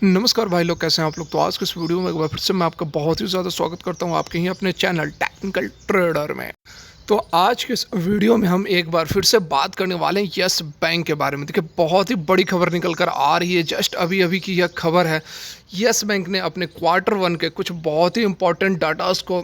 नमस्कार भाई लोग, कैसे हैं आप लोग। तो आज के इस वीडियो में एक बार फिर से मैं आपका बहुत ही ज़्यादा स्वागत करता हूं आपके ही अपने चैनल टेक्निकल ट्रेडर में। तो आज के इस वीडियो में हम एक बार फिर से बात करने वाले हैं यस बैंक के बारे में। देखिए, बहुत ही बड़ी खबर निकल कर आ रही है। जस्ट अभी अभी की यह खबर है, यस बैंक ने अपने क्वार्टर 1 के कुछ बहुत ही इंपॉर्टेंट डाटास को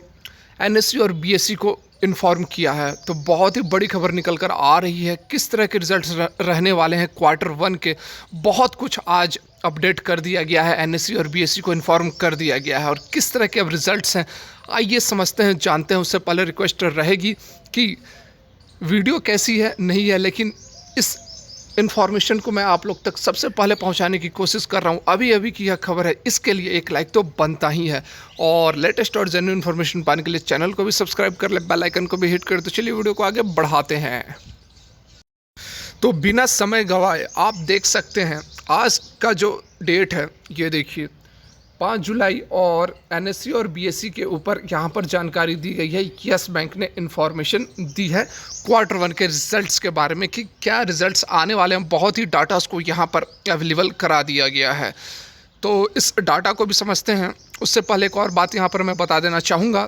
एनएससी और बीएससी को इन्फॉर्म किया है। तो बहुत ही बड़ी खबर निकल कर आ रही है। किस तरह के रिजल्ट्स रहने वाले हैं क्वार्टर 1 के, बहुत कुछ आज अपडेट कर दिया गया है। एनएससी और बीएससी को इन्फॉर्म कर दिया गया है और किस तरह के अब रिजल्ट्स हैं, आइए समझते हैं, जानते हैं। उससे पहले रिक्वेस्ट रहेगी कि वीडियो कैसी है नहीं है, लेकिन इस इन्फॉर्मेशन को मैं आप लोग तक सबसे पहले पहुंचाने की कोशिश कर रहा हूं। अभी अभी की यह खबर है, इसके लिए एक लाइक तो बनता ही है। और लेटेस्ट और जेन्युइन इन्फॉर्मेशन पाने के लिए चैनल को भी सब्सक्राइब कर ले, बेल आइकन को भी हिट कर। तो चलिए वीडियो को आगे बढ़ाते हैं। तो बिना समय गवाए आप देख सकते हैं आज का जो डेट है, ये देखिए 5 जुलाई, और एनएससी और बीएससी के ऊपर यहाँ पर जानकारी दी गई है। यस बैंक ने इन्फॉर्मेशन दी है क्वार्टर 1 के रिजल्ट्स के बारे में कि क्या रिजल्ट्स आने वाले हैं। बहुत ही डाटास को यहाँ पर अवेलेबल करा दिया गया है। तो इस डाटा को भी समझते हैं। उससे पहले एक और बात यहाँ पर मैं बता देना चाहूँगा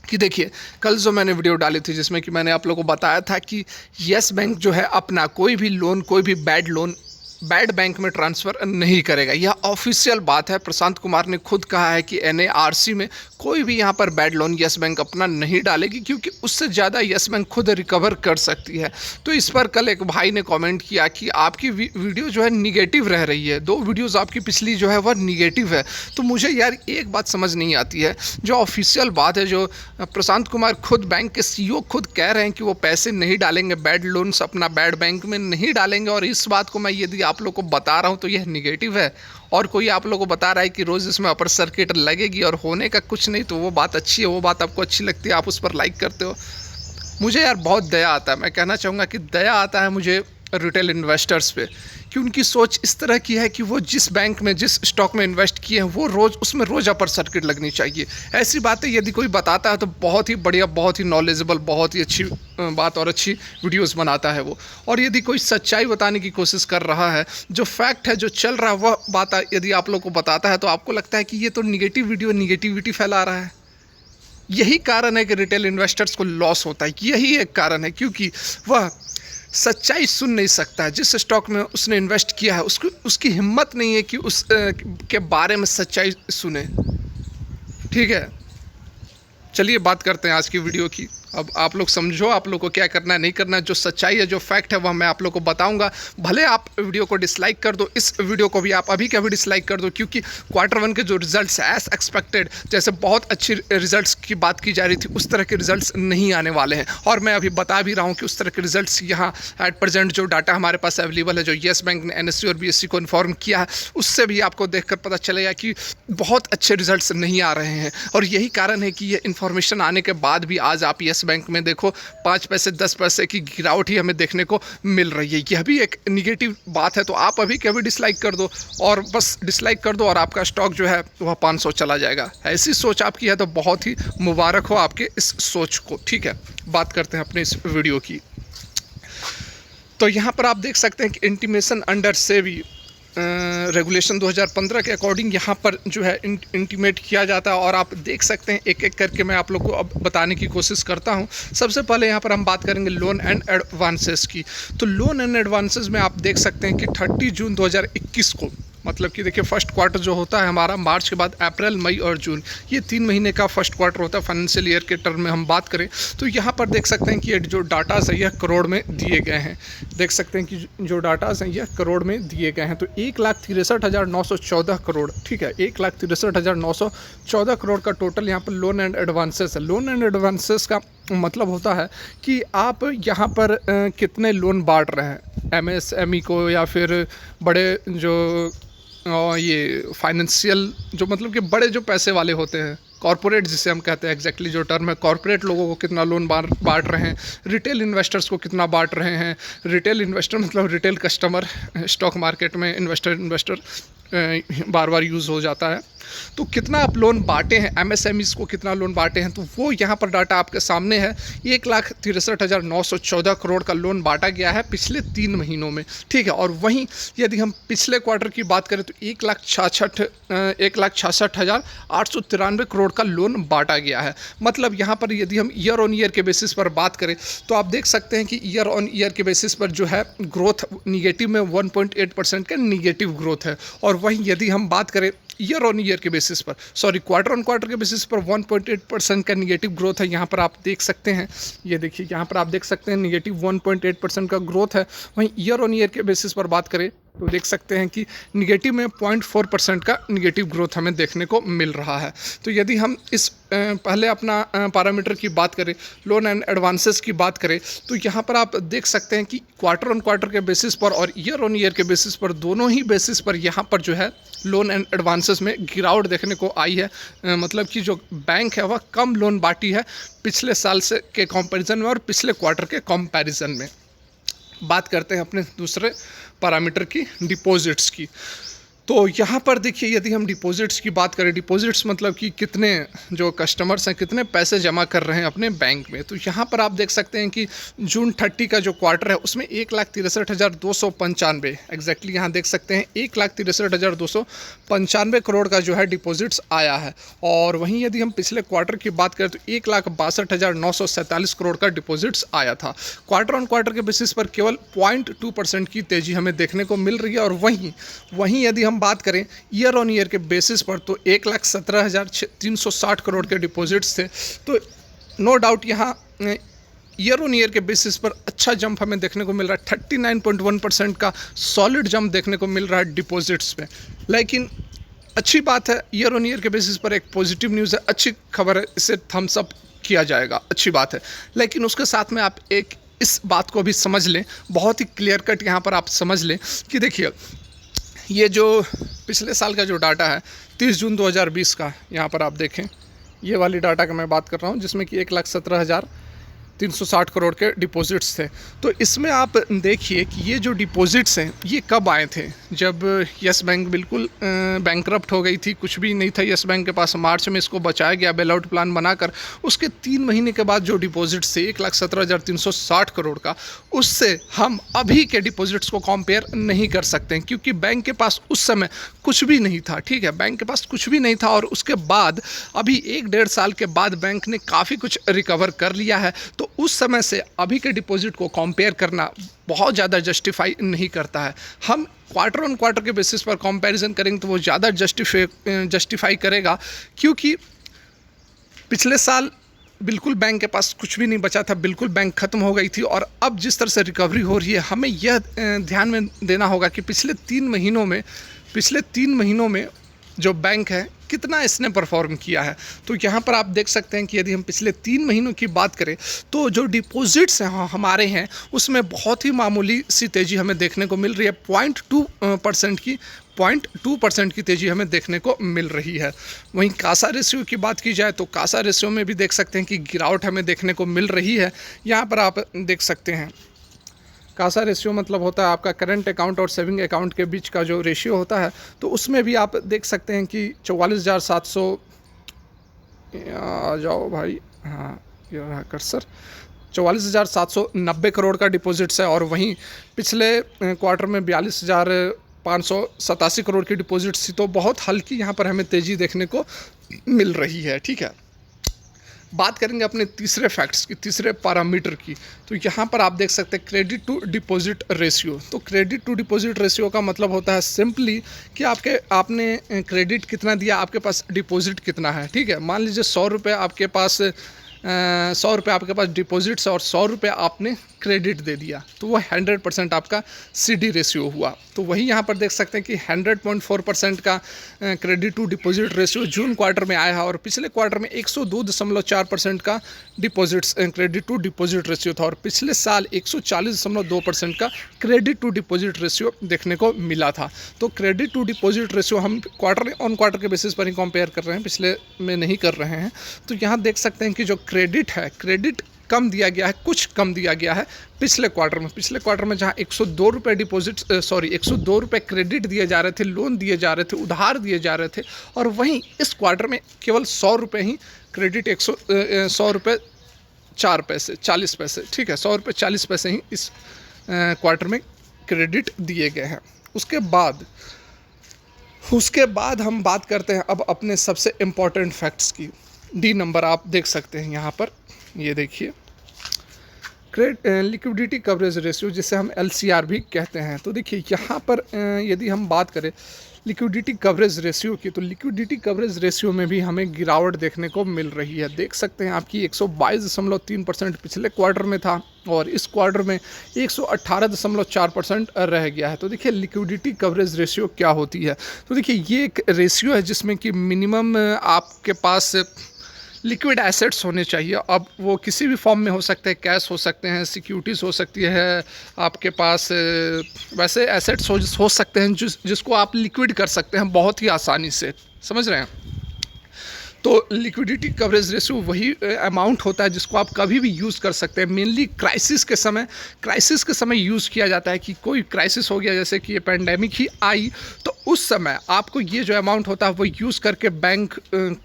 कि देखिए, कल जो मैंने वीडियो डाली थी जिसमें कि मैंने आप लोगों को बताया था कि यस बैंक जो है अपना कोई भी लोन, कोई भी बैड लोन बैड बैंक में ट्रांसफ़र नहीं करेगा। यह ऑफिशियल बात है। प्रशांत कुमार ने खुद कहा है कि एनएआरसी में कोई भी यहाँ पर बैड लोन यस बैंक अपना नहीं डालेगी, क्योंकि उससे ज़्यादा यस बैंक खुद रिकवर कर सकती है। तो इस पर कल एक भाई ने कमेंट किया कि आपकी वीडियो जो है निगेटिव रह रही है, 2 वीडियोज़ आपकी पिछली जो है वह निगेटिव है। तो मुझे यार एक बात समझ नहीं आती है, जो ऑफिशियल बात है, जो प्रशांत कुमार खुद बैंक के सीईओ खुद कह रहे हैं कि वो पैसे नहीं डालेंगे, बैड लोन्स अपना बैड बैंक में नहीं डालेंगे, और इस बात को मैं यदि आप लोग को बता रहा हूं तो यह निगेटिव है। और कोई आप लोगों को बता रहा है कि रोज़ इसमें अपर सर्किट लगेगी और होने का कुछ नहीं, तो वो बात अच्छी है, वो बात आपको अच्छी लगती है, आप उस पर लाइक करते हो। मुझे यार बहुत दया आता है, मैं कहना चाहूँगा कि दया आता है मुझे रिटेल इन्वेस्टर्स पे, कि उनकी सोच इस तरह की है कि वो जिस बैंक में, जिस स्टॉक में इन्वेस्ट किए हैं, वो रोज़ उसमें रोज़ अपर सर्किट लगनी चाहिए। ऐसी बातें यदि कोई बताता है तो बहुत ही बढ़िया, बहुत ही नॉलेजेबल, बहुत ही अच्छी बात और अच्छी वीडियोस बनाता है वो। और यदि कोई सच्चाई बताने की कोशिश कर रहा है, जो फैक्ट है, जो चल रहा है, वह बात यदि आप लोग को बताता है, तो आपको लगता है कि ये तो निगेटिव वीडियो निगेटिविटी फैला रहा है। यही कारण है कि रिटेल इन्वेस्टर्स को लॉस होता है। यही एक कारण है, क्योंकि वह सच्चाई सुन नहीं सकता है। जिस स्टॉक में उसने इन्वेस्ट किया है, उसकी हिम्मत नहीं है कि उस के बारे में सच्चाई सुने। ठीक है, चलिए बात करते हैं आज की वीडियो की। अब आप लोग समझो, आप लोग को क्या करना है, नहीं करना है। जो सच्चाई है, जो फैक्ट है, वह मैं आप लोग को बताऊंगा। भले आप वीडियो को डिसलाइक कर दो, इस वीडियो को भी आप अभी का भी डिसलाइक कर दो, क्योंकि क्वार्टर 1 के जो रिजल्ट्स एज एक्सपेक्टेड, जैसे बहुत अच्छी रिजल्ट्स की बात की जा रही थी, उस तरह के रिजल्ट्स नहीं आने वाले हैं। और मैं अभी बता भी रहा हूँ कि उस तरह के रिजल्ट्स यहाँ एट प्रेजेंट जो डाटा हमारे पास अवेलेबल है, जो येस बैंक ने एनएससी और बीएससी को इन्फॉर्म किया है, उससे भी आपको देखकर पता चलेगा कि बहुत अच्छे रिजल्ट्स नहीं आ रहे हैं। और यही कारण है कि ये इन्फॉर्मेशन आने के बाद भी आज आप येस बैंक में देखो 5 पैसे 10 पैसे की गिरावट ही हमें देखने को मिल रही है। यह भी एक निगेटिव बात है। तो आप अभी कभी डिसलाइक कर दो, और बस डिसलाइक कर दो, और आपका स्टॉक जो है वह 500 चला जाएगा। ऐसी सोच आपकी है तो बहुत ही मुबारक हो आपके इस सोच को। ठीक है, बात करते हैं अपने इस वीडियो की। तो यहाँ पर आप देख सकते हैं कि इंटीमेशन अंडर सेबी रेगुलेशन 2015 के अकॉर्डिंग यहाँ पर जो है इंटीमेट किया जाता है। और आप देख सकते हैं, एक एक करके मैं आप लोग को अब बताने की कोशिश करता हूँ। सबसे पहले यहाँ पर हम बात करेंगे लोन एंड एडवांसेस की। तो लोन एंड एडवांसेस में आप देख सकते हैं कि 30 जून 2021 को, मतलब कि देखिए फर्स्ट क्वार्टर जो होता है हमारा, मार्च के बाद अप्रैल, मई और जून, ये 3 महीने का फर्स्ट क्वार्टर होता है फाइनेंशियल ईयर के टर्म में हम बात करें। तो यहाँ पर देख सकते हैं कि ये जो डाटास है, यह करोड़ में दिए गए हैं। देख सकते हैं कि जो डाटास हैं यह करोड़ में दिए गए हैं। तो 1,63,914 करोड़, ठीक है, 1,63,914 करोड़ का टोटल यहाँ पर लोन एंड एडवांसेस है। लोन एंड एडवांसेस का मतलब होता है कि आप यहाँ पर कितने लोन बांट रहे हैं, एमएसएमई को, या फिर बड़े जो ये फाइनेंशियल, जो मतलब कि बड़े जो पैसे वाले होते हैं, कॉर्पोरेट जिसे हम कहते हैं, एग्जैक्टली जो टर्म है, कॉर्पोरेट लोगों को कितना लोन बांट रहे हैं, रिटेल इन्वेस्टर्स को कितना बांट रहे हैं। रिटेल इन्वेस्टर मतलब रिटेल कस्टमर, स्टॉक मार्केट में इन्वेस्टर बार बार यूज़ हो जाता है। तो कितना आप लोन बांटे हैं, एमएसएमईज़ को कितना लोन बांटे हैं, तो वो यहाँ पर डाटा आपके सामने है। 1,63,914 करोड़ का लोन बांटा गया है पिछले 3 महीनों में, ठीक है। और वहीं यदि हम पिछले क्वार्टर की बात करें तो 1,66,893 करोड़ का लोन बांटा गया है। मतलब यहाँ पर यदि हम ईयर ऑन ईयर के बेसिस पर बात करें तो आप देख सकते हैं कि ईयर ऑन ईयर के बेसिस पर जो है ग्रोथ निगेटिव में 1.8% का निगेटिव ग्रोथ है। और वहीं यदि हम बात करें ईयर ऑन ईयर के बेसिस पर, सॉरी क्वार्टर ऑन क्वार्टर के बेसिस पर 1.8% का निगेटिव ग्रोथ है। यहाँ पर आप देख सकते हैं, ये देखिए यहाँ पर आप देख सकते हैं निगेटिव 1.8% का ग्रोथ है। वहीं ईयर ऑन ईयर के बेसिस पर बात करें तो देख सकते हैं कि निगेटिव में 0.4% का निगेटिव ग्रोथ हमें देखने को मिल रहा है। तो यदि हम इस पहले अपना पैरामीटर की बात करें, लोन एंड एडवांसेस की बात करें, तो यहाँ पर आप देख सकते हैं कि क्वार्टर ऑन क्वार्टर के बेसिस पर और ईयर ऑन ईयर के बेसिस पर, दोनों ही बेसिस पर यहाँ पर जो है लोन एंड एडवांसेस में गिरावट देखने को आई है। मतलब कि जो बैंक है वह कम लोन बांटी है पिछले साल से के कंपैरिजन में और पिछले क्वार्टर के कंपैरिजन में। बात करते हैं अपने दूसरे पैरामीटर की, डिपॉजिट्स की। तो यहाँ पर देखिए यदि हम डिपॉजिट्स की बात करें, डिपॉजिट्स मतलब कि कितने जो कस्टमर्स हैं कितने पैसे जमा कर रहे हैं अपने बैंक में, तो यहाँ पर आप देख सकते हैं कि जून 30 का जो क्वार्टर है उसमें 1,63,295 एग्जैक्टली यहाँ देख सकते हैं 1,63,295 करोड़ का जो है डिपॉजिट्स आया है। और वहीं यदि हम पिछले क्वार्टर की बात करें तो 1,62,947 करोड़ का डिपॉजिट्स आया था। क्वार्टर ऑन क्वार्टर के बेसिस पर केवल 0.2% की तेज़ी हमें देखने को मिल रही है। और वहीं यदि हम बात करें ईयर ऑन ईयर के बेसिस पर तो 1,17,360 करोड़ के डिपॉजिट्स थे। तो नो डाउट यहाँ ईयर ऑन ईयर के बेसिस पर अच्छा जंप हमें देखने को मिल रहा है। 39.1% का सॉलिड जंप देखने को मिल रहा है डिपॉजिट्स में। लेकिन अच्छी बात है, ईयर ऑन ईयर के बेसिस पर एक पॉजिटिव न्यूज़ है, अच्छी खबर है, इसे थम्स अप किया जाएगा, अच्छी बात है। लेकिन उसके साथ में आप एक इस बात को भी समझ लें, बहुत ही क्लियर कट यहाँ पर आप समझ लें कि देखिए ये जो पिछले साल का जो डाटा है 30 जून 2020 का, यहाँ पर आप देखें ये वाली डाटा का मैं बात कर रहा हूँ जिसमें कि 1,17,360 करोड़ के डिपॉजिट्स थे। तो इसमें आप देखिए कि ये जो डिपॉजिट्स हैं ये कब आए थे, जब यस बैंक बिल्कुल बैंकरप्ट हो गई थी, कुछ भी नहीं था यस बैंक के पास। मार्च में इसको बचाया गया बेल आउट प्लान बनाकर। उसके 3 महीने के बाद जो डिपॉजिट्स थे 1,17,360 करोड़ का, उससे हम अभी के डिपॉजिट्स को कंपेयर नहीं कर सकते हैं क्योंकि बैंक के पास उस समय कुछ भी नहीं था, ठीक है, बैंक के पास कुछ भी नहीं था। और उसके बाद अभी 1-1.5 साल के बाद बैंक ने काफ़ी कुछ रिकवर कर लिया है। तो उस समय से अभी के डिपॉजिट को कंपेयर करना बहुत ज़्यादा जस्टिफाई नहीं करता है। हम क्वार्टर ऑन क्वार्टर के बेसिस पर कंपैरिजन करेंगे तो वो ज़्यादा जस्टिफाई करेगा, क्योंकि पिछले साल बिल्कुल बैंक के पास कुछ भी नहीं बचा था, बिल्कुल बैंक ख़त्म हो गई थी। और अब जिस तरह से रिकवरी हो रही है, हमें यह ध्यान में देना होगा कि पिछले 3 महीनों में जो बैंक है कितना इसने परफॉर्म किया है। तो यहाँ पर आप देख सकते हैं कि यदि हम पिछले 3 महीनों की बात करें तो जो डिपॉजिट्स हैं हमारे हैं उसमें बहुत ही मामूली सी तेज़ी हमें देखने को मिल रही है। 0.2% की तेज़ी हमें देखने को मिल रही है। वहीं कासा रेशियो की बात की जाए तो कासा रेशियो में भी देख सकते हैं कि गिरावट हमें देखने को मिल रही है। यहाँ पर आप देख सकते हैं कासा रेशियो मतलब होता है आपका करंट अकाउंट और सेविंग अकाउंट के बीच का जो रेशियो होता है। तो उसमें भी आप देख सकते हैं कि 44,700, आ जाओ भाई, हाँ ये रहा कर्सर, 44,790 करोड़ का डिपॉजिट्स है। और वहीं पिछले क्वार्टर में 42,587 करोड़ की डिपॉजिट्स थी। तो बहुत हल्की यहाँ पर हमें तेज़ी देखने को मिल रही है, ठीक है। बात करेंगे अपने तीसरे फैक्ट्स की, तीसरे पैरामीटर की। तो यहाँ पर आप देख सकते हैं क्रेडिट टू डिपॉजिट रेशियो। तो क्रेडिट टू डिपॉजिट रेशियो का मतलब होता है सिंपली कि आपने क्रेडिट कितना दिया, आपके पास डिपॉजिट कितना है, ठीक है। मान लीजिए 100 रुपये आपके पास 100 रुपये आपके पास डिपॉजिट्स और 100 रुपये आपने क्रेडिट दे दिया, तो वह 100% आपका CD रेशियो हुआ। तो वही यहाँ पर देख सकते हैं कि 100.4% का credit to deposit ratio June quarter में आया है। और पिछले क्वार्टर में 102.4% का deposits credit to deposit ratio था। और पिछले साल 140.2% का क्रेडिट टू डिपॉजिट रेशियो देखने को मिला था। तो क्रेडिट टू डिपॉजिट रेशियो हम क्वार्टर ऑन क्वार्टर के बेसिस पर ही कंपेयर कर रहे हैं, पिछले में नहीं कर रहे हैं। तो यहाँ देख सकते हैं कि जो क्रेडिट है, क्रेडिट कम दिया गया है, कुछ कम दिया गया है पिछले क्वार्टर में जहां 102 रुपये ₹102 क्रेडिट दिए जा रहे थे, लोन दिए जा रहे थे, उधार दिए जा रहे थे, और वहीं इस क्वार्टर में केवल ₹100 ही क्रेडिट, ₹100 40 पैसे, ठीक है, ₹100 40 ही इस क्वार्टर में क्रेडिट दिए गए हैं। उसके बाद हम बात करते हैं अब अपने सबसे इम्पॉर्टेंट फैक्ट्स की। डी नंबर आप देख सकते हैं यहाँ पर, ये देखिए, लिक्विडिटी कवरेज रेशियो, जिसे हम LCR भी कहते हैं। तो देखिए यहाँ पर यदि हम बात करें लिक्विडिटी कवरेज रेशियो की, तो लिक्विडिटी कवरेज रेशियो में भी हमें गिरावट देखने को मिल रही है। देख सकते हैं आपकी 122.3% पिछले क्वार्टर में था और इस क्वार्टर में 118.4% रह गया है। तो देखिए लिक्विडिटी कवरेज रेशियो क्या होती है, तो देखिए ये एक रेशियो है जिसमें कि मिनिमम आपके पास लिक्विड एसेट्स होने चाहिए। अब वो किसी भी फॉर्म में हो सकते हैं, कैश हो सकते हैं, सिक्योरिटीज़ हो सकती है, आपके पास वैसे एसेट्स हो सकते हैं जिसको आप लिक्विड कर सकते हैं बहुत ही आसानी से, समझ रहे हैं। तो लिक्विडिटी कवरेज रेशियो वही अमाउंट होता है जिसको आप कभी भी यूज़ कर सकते हैं। मेनली क्राइसिस के समय यूज़ किया जाता है कि कोई क्राइसिस हो गया, जैसे कि ये पेंडेमिक ही आई, तो उस समय आपको ये जो अमाउंट होता है वो यूज़ करके बैंक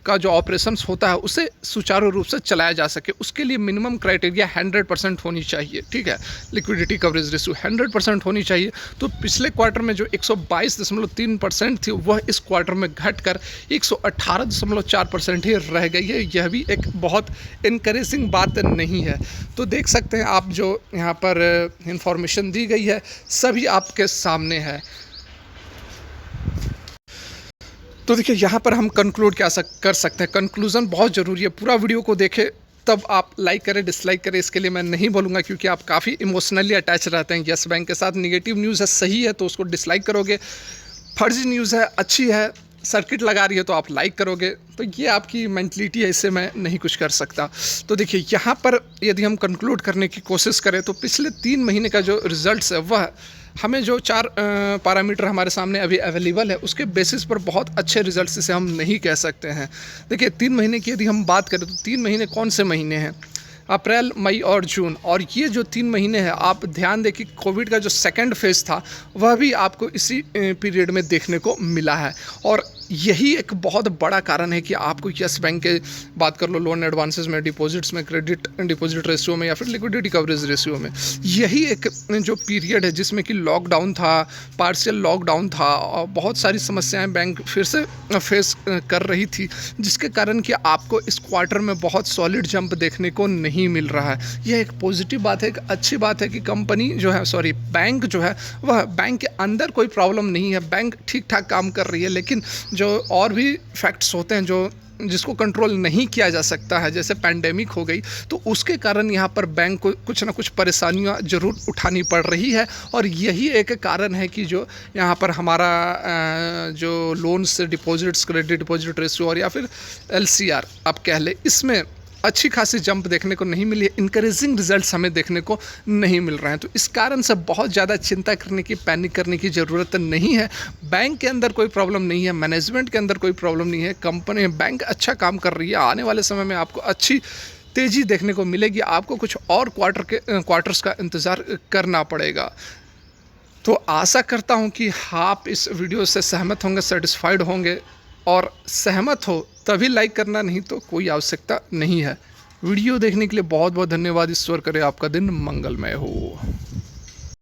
का जो ऑपरेशंस होता है उसे सुचारू रूप से चलाया जा सके। उसके लिए मिनिमम क्राइटेरिया 100% होनी चाहिए, ठीक है। लिक्विडिटी कवरेज रेशियो 100% होनी चाहिए। तो पिछले क्वार्टर में जो 122.3% थी वह इस क्वार्टर में घटकर 118.4% ही रह गई है। यह भी एक बहुत इनकरेजिंग बात नहीं है। तो देख सकते हैं आप, जो यहाँ पर इंफॉर्मेशन दी गई है सभी आपके सामने है। तो देखिए यहाँ पर हम कंक्लूड क्या कर सकते हैं। कंक्लूज़न बहुत ज़रूरी है, पूरा वीडियो को देखें तब आप लाइक करें, डिसलाइक करें इसके लिए मैं नहीं बोलूँगा, क्योंकि आप काफ़ी इमोशनली अटैच रहते हैं यस बैंक के साथ। निगेटिव न्यूज़ है, सही है तो उसको डिसलाइक करोगे, फर्जी न्यूज़ है, अच्छी है, सर्किट लगा रही है तो आप लाइक करोगे। तो ये आपकी मेंटलिटी है, इससे मैं नहीं कुछ कर सकता। तो देखिए यहाँ पर यदि हम कंक्लूड करने की कोशिश करें तो पिछले 3 महीने का जो रिजल्ट्स है वह हमें जो 4 पैरामीटर हमारे सामने अभी अवेलेबल है उसके बेसिस पर बहुत अच्छे रिजल्ट्स इसे हम नहीं कह सकते हैं। देखिए 3 महीने की यदि हम बात करें तो 3 महीने कौन से महीने हैं? अप्रैल, मई और जून। और ये जो 3 महीने हैं, आप ध्यान दें कि कोविड का जो सेकंड फेज़ था वह भी आपको इसी पीरियड में देखने को मिला है। और यही एक बहुत बड़ा कारण है कि आपको यस बैंक के बात कर लो, लोन एडवांसेस में, डिपॉजिट्स में, क्रेडिट डिपॉजिट रेशियो में या फिर लिक्विडिटी कवरेज रेशियो में, यही एक जो पीरियड है जिसमें कि लॉकडाउन था, पार्शियल लॉकडाउन था और बहुत सारी समस्याएं बैंक फिर से फेस कर रही थी, जिसके कारण कि आपको इस क्वार्टर में बहुत सॉलिड जंप देखने को नहीं मिल रहा है। यह एक पॉजिटिव बात है, एक अच्छी बात है कि कंपनी जो है, बैंक जो है वह, बैंक के अंदर कोई प्रॉब्लम नहीं है, बैंक ठीक ठाक काम कर रही है। लेकिन जो और भी फैक्ट्स होते हैं जिसको कंट्रोल नहीं किया जा सकता है, जैसे पैंडेमिक हो गई, तो उसके कारण यहाँ पर बैंक को कुछ ना कुछ परेशानियाँ ज़रूर उठानी पड़ रही है। और यही एक कारण है कि जो यहाँ पर हमारा जो loans, deposits, credit deposit ratio और या फिर LCR आप कह ले, इसमें अच्छी खासी जंप देखने को नहीं मिली है। इनकरेजिंग रिजल्ट्स हमें देखने को नहीं मिल रहे हैं। तो इस कारण से बहुत ज़्यादा चिंता करने की, पैनिक करने की ज़रूरत नहीं है। बैंक के अंदर कोई प्रॉब्लम नहीं है, मैनेजमेंट के अंदर कोई प्रॉब्लम नहीं है, कंपनी, बैंक अच्छा काम कर रही है। आने वाले समय में आपको अच्छी तेज़ी देखने को मिलेगी। आपको कुछ और क्वार्टर्स का इंतज़ार करना पड़ेगा। तो आशा करता हूँ कि आप इस वीडियो से सहमत होंगे, सेटिस्फाइड होंगे, और सहमत हो तभी लाइक करना, नहीं तो कोई आवश्यकता नहीं है। वीडियो देखने के लिए बहुत बहुत धन्यवाद। ईश्वर करे आपका दिन मंगलमय हो।